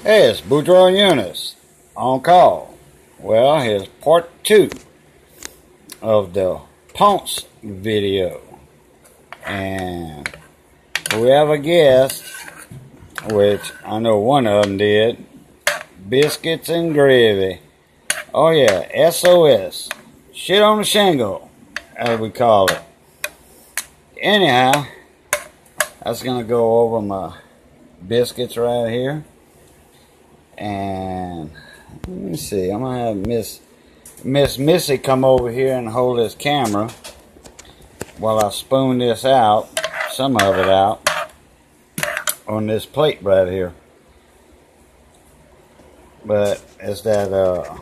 Hey, it's Boudreaux Eunice on call. Well, here's part 2 of the Ponce video. And whoever guessed, which I know one of them did, biscuits and gravy. Oh yeah, SOS. Shit on the shingle, as we call it. Anyhow, I was going to go over my biscuits right here. And let me see, I'm gonna have Miss Missy come over here and hold this camera while I spoon this out, some of it out, on this plate right here. But it's that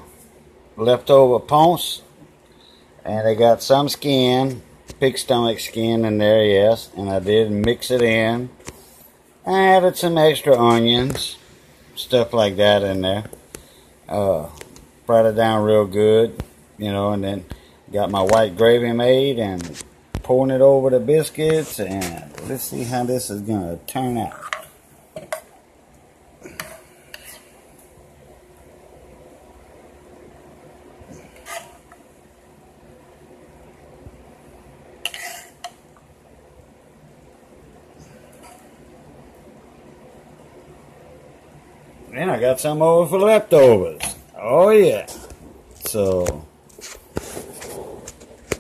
leftover Ponce, and they got some skin, pig stomach skin in there, yes, and I did mix it in. I added some extra onions, stuff like that in there. Fried it down real good, you know, and then got my white gravy made and pouring it over the biscuits, and let's see how this is gonna turn out. And I got some over for leftovers. Oh yeah. So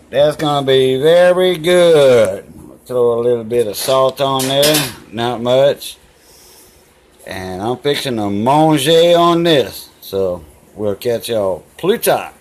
that's gonna be very good. Throw a little bit of salt on there, not much. And I'm fixing to manger on this. So we'll catch y'all plus tard.